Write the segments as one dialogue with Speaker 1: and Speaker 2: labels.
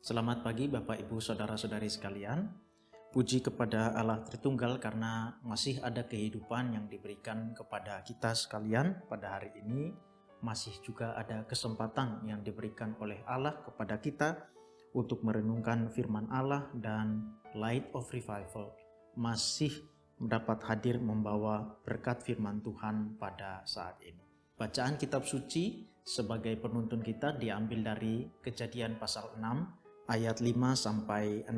Speaker 1: Selamat pagi Bapak Ibu Saudara-saudari sekalian. Puji kepada Allah Tritunggal karena masih ada kehidupan yang diberikan kepada kita sekalian pada hari ini. Masih juga ada kesempatan yang diberikan oleh Allah kepada kita untuk merenungkan firman Allah, dan Light of Revival masih mendapat hadir membawa berkat firman Tuhan pada saat ini. Bacaan kitab suci sebagai penuntun kita diambil dari Kejadian pasal 6 ayat 5-6.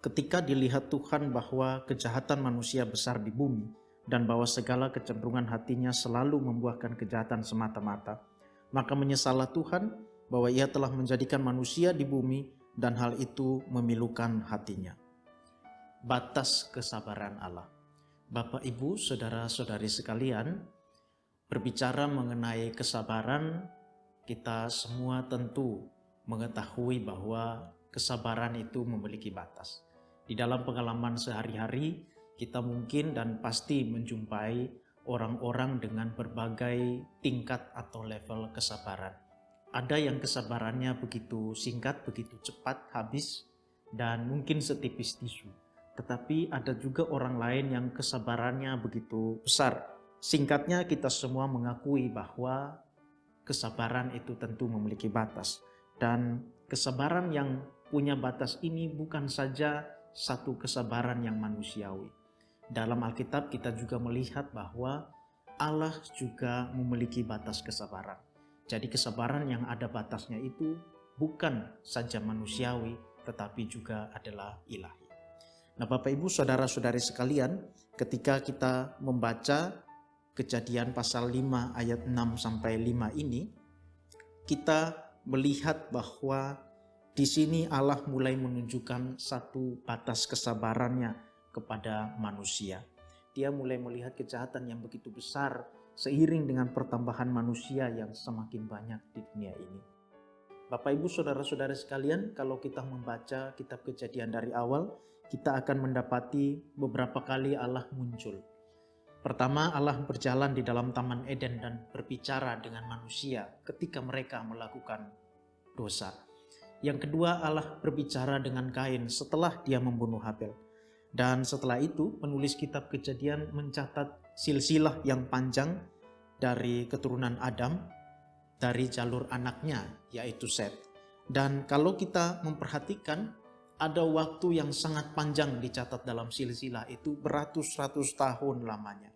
Speaker 1: Ketika dilihat Tuhan bahwa kejahatan manusia besar di bumi dan bahwa segala kecenderungan hatinya selalu membuahkan kejahatan semata-mata, maka menyesallah Tuhan bahwa Ia telah menjadikan manusia di bumi dan hal itu memilukan hatinya. Batas kesabaran Allah. Bapak, Ibu, saudara-saudari sekalian, berbicara mengenai kesabaran, kita semua tentu mengetahui bahwa kesabaran itu memiliki batas. Di dalam pengalaman sehari-hari, kita mungkin dan pasti menjumpai orang-orang dengan berbagai tingkat atau level kesabaran. Ada yang kesabarannya begitu singkat, begitu cepat habis, dan mungkin setipis tisu. Tetapi ada juga orang lain yang kesabarannya begitu besar. Singkatnya, kita semua mengakui bahwa kesabaran itu tentu memiliki batas. Dan kesabaran yang punya batas ini bukan saja satu kesabaran yang manusiawi. Dalam Alkitab kita juga melihat bahwa Allah juga memiliki batas kesabaran. Jadi kesabaran yang ada batasnya itu bukan saja manusiawi, tetapi juga adalah ilahi. Nah, Bapak Ibu saudara-saudari sekalian, ketika kita membaca Kejadian pasal 5 ayat 6-5 ini, kita melihat bahwa di sini Allah mulai menunjukkan satu batas kesabarannya kepada manusia. Dia mulai melihat kejahatan yang begitu besar seiring dengan pertambahan manusia yang semakin banyak di dunia ini. Bapak, Ibu, saudara-saudara sekalian, kalau kita membaca kitab Kejadian dari awal, kita akan mendapati beberapa kali Allah muncul. Pertama, Allah berjalan di dalam Taman Eden dan berbicara dengan manusia ketika mereka melakukan dosa. Yang kedua, Allah berbicara dengan Kain setelah dia membunuh Habel. Dan setelah itu, penulis kitab Kejadian mencatat silsilah yang panjang dari keturunan Adam, dari jalur anaknya yaitu Set. Dan kalau kita memperhatikan, ada waktu yang sangat panjang dicatat dalam silsilah itu, beratus-ratus tahun lamanya.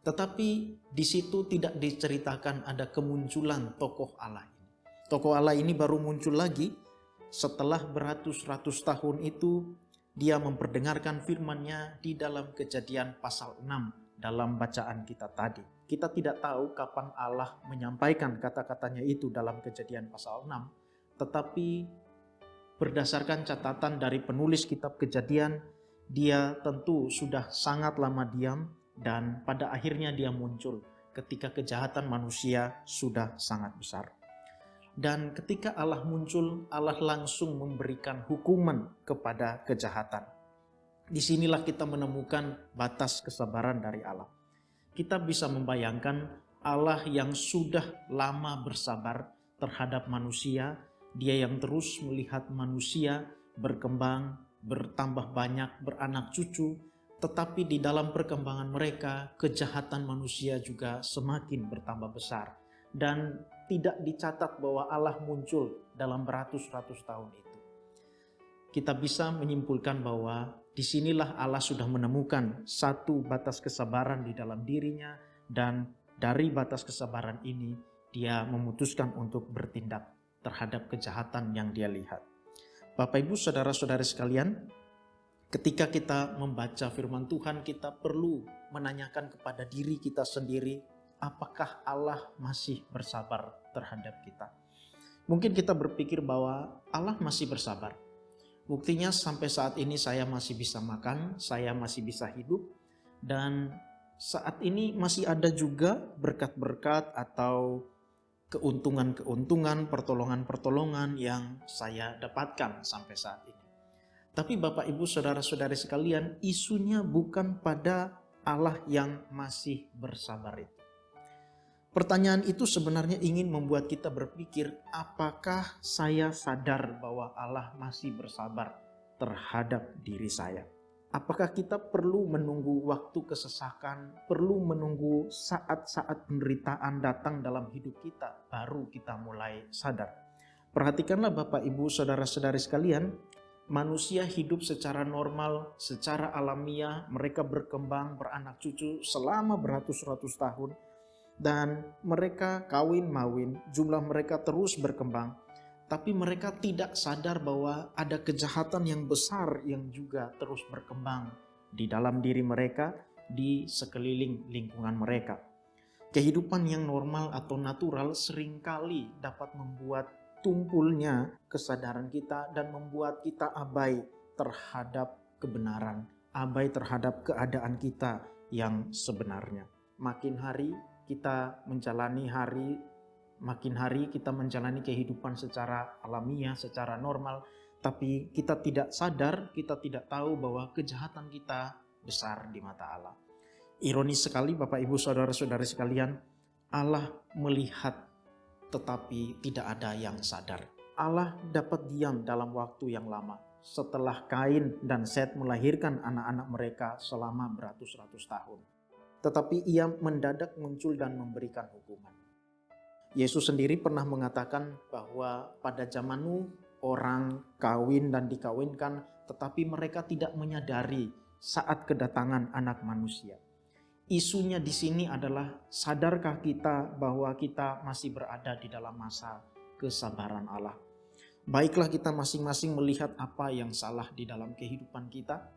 Speaker 1: Tetapi di situ tidak diceritakan ada kemunculan tokoh Allah ini. Tokoh Allah ini baru muncul lagi setelah beratus-ratus tahun itu dia memperdengarkan firman-Nya di dalam Kejadian pasal 6 dalam bacaan kita tadi. Kita tidak tahu kapan Allah menyampaikan kata-katanya itu dalam Kejadian pasal 6, tetapi berdasarkan catatan dari penulis kitab Kejadian, dia tentu sudah sangat lama diam dan pada akhirnya dia muncul ketika kejahatan manusia sudah sangat besar. Dan ketika Allah muncul, Allah langsung memberikan hukuman kepada kejahatan. Disinilah kita menemukan batas kesabaran dari Allah. Kita bisa membayangkan Allah yang sudah lama bersabar terhadap manusia, Dia yang terus melihat manusia berkembang, bertambah banyak, beranak cucu, tetapi di dalam perkembangan mereka, kejahatan manusia juga semakin bertambah besar. Dan tidak dicatat bahwa Allah muncul dalam beratus-ratus tahun itu. Kita bisa menyimpulkan bahwa disinilah Allah sudah menemukan satu batas kesabaran di dalam dirinya, dan dari batas kesabaran ini dia memutuskan untuk bertindak terhadap kejahatan yang dia lihat. Bapak, Ibu, saudara-saudari sekalian, ketika kita membaca firman Tuhan, kita perlu menanyakan kepada diri kita sendiri, apakah Allah masih bersabar terhadap kita? Mungkin kita berpikir bahwa Allah masih bersabar. Buktinya sampai saat ini saya masih bisa makan, saya masih bisa hidup, dan saat ini masih ada juga berkat-berkat atau keuntungan-keuntungan, pertolongan-pertolongan yang saya dapatkan sampai saat ini. Tapi Bapak, Ibu, saudara-saudari sekalian, isunya bukan pada Allah yang masih bersabar itu. Pertanyaan itu sebenarnya ingin membuat kita berpikir, apakah saya sadar bahwa Allah masih bersabar terhadap diri saya? Apakah kita perlu menunggu waktu kesesakan, perlu menunggu saat-saat penderitaan datang dalam hidup kita, baru kita mulai sadar? Perhatikanlah Bapak, Ibu, Saudara-saudari sekalian, manusia hidup secara normal, secara alamiah, mereka berkembang, beranak cucu selama beratus-ratus tahun, dan mereka kawin-mawin, jumlah mereka terus berkembang. Tapi mereka tidak sadar bahwa ada kejahatan yang besar yang juga terus berkembang di dalam diri mereka, di sekeliling lingkungan mereka. Kehidupan yang normal atau natural seringkali dapat membuat tumpulnya kesadaran kita dan membuat kita abai terhadap kebenaran, abai terhadap keadaan kita yang sebenarnya. Makin hari kita menjalani kehidupan secara alamiah, secara normal, tapi kita tidak sadar, kita tidak tahu bahwa kejahatan kita besar di mata Allah. Ironis sekali Bapak, Ibu, Saudara-saudari sekalian, Allah melihat tetapi tidak ada yang sadar. Allah dapat diam dalam waktu yang lama setelah Kain dan Set melahirkan anak-anak mereka selama beratus-ratus tahun. Tetapi ia mendadak muncul dan memberikan hukuman. Yesus sendiri pernah mengatakan bahwa pada zaman Nuh orang kawin dan dikawinkan, tetapi mereka tidak menyadari saat kedatangan anak manusia. Isunya di sini adalah, sadarkah kita bahwa kita masih berada di dalam masa kesabaran Allah? Baiklah kita masing-masing melihat apa yang salah di dalam kehidupan kita.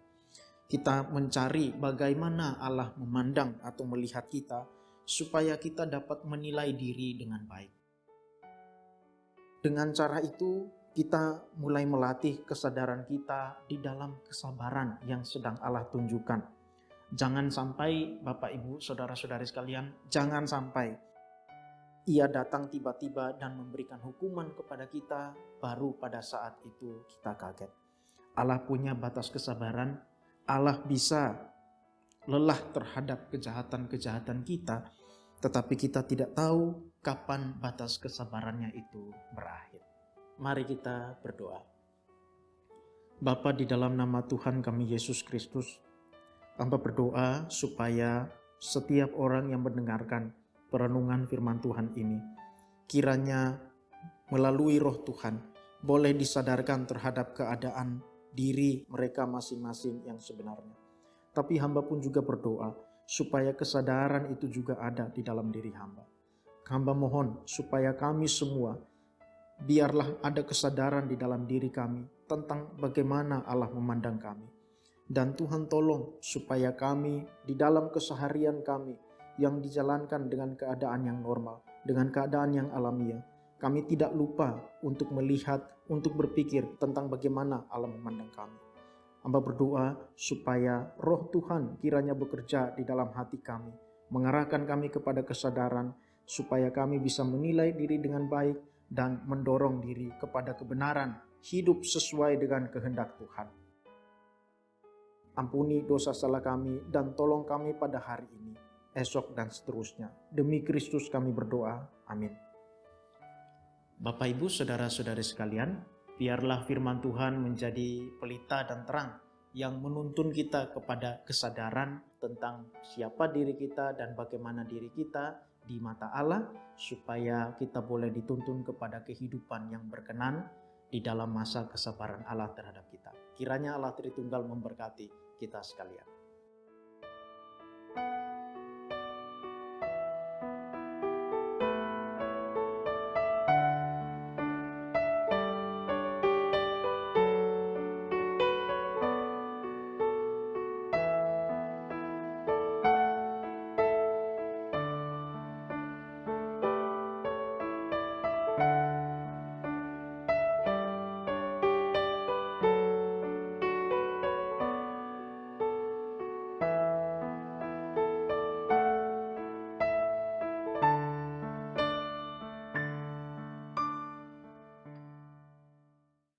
Speaker 1: Kita mencari bagaimana Allah memandang atau melihat kita, supaya kita dapat menilai diri dengan baik. Dengan cara itu, kita mulai melatih kesadaran kita di dalam kesabaran yang sedang Allah tunjukkan. Jangan sampai Bapak, Ibu, Saudara-saudari sekalian, jangan sampai Ia datang tiba-tiba dan memberikan hukuman kepada kita, baru pada saat itu kita kaget. Allah punya batas kesabaran, Allah bisa lelah terhadap kejahatan-kejahatan kita, tetapi kita tidak tahu kapan batas kesabarannya itu berakhir. Mari kita berdoa. Bapa, di dalam nama Tuhan kami Yesus Kristus, Hamba berdoa supaya setiap orang yang mendengarkan perenungan firman Tuhan ini, kiranya melalui Roh Tuhan boleh disadarkan terhadap keadaan diri mereka masing-masing yang sebenarnya. Tapi hamba pun juga berdoa supaya kesadaran itu juga ada di dalam diri hamba. Hamba mohon supaya kami semua, biarlah ada kesadaran di dalam diri kami tentang bagaimana Allah memandang kami. Dan Tuhan tolong supaya kami di dalam keseharian kami yang dijalankan dengan keadaan yang normal, dengan keadaan yang alamiah, kami tidak lupa untuk melihat, untuk berpikir tentang bagaimana Allah memandang kami. Hamba berdoa supaya Roh Tuhan kiranya bekerja di dalam hati kami, mengarahkan kami kepada kesadaran, supaya kami bisa menilai diri dengan baik dan mendorong diri kepada kebenaran, hidup sesuai dengan kehendak Tuhan. Ampuni dosa salah kami dan tolong kami pada hari ini, esok dan seterusnya. Demi Kristus kami berdoa. Amin. Bapak, Ibu, Saudara-saudari sekalian, biarlah firman Tuhan menjadi pelita dan terang yang menuntun kita kepada kesadaran tentang siapa diri kita dan bagaimana diri kita di mata Allah, supaya kita boleh dituntun kepada kehidupan yang berkenan di dalam masa kesabaran Allah terhadap kita. Kiranya Allah Tritunggal memberkati kita sekalian.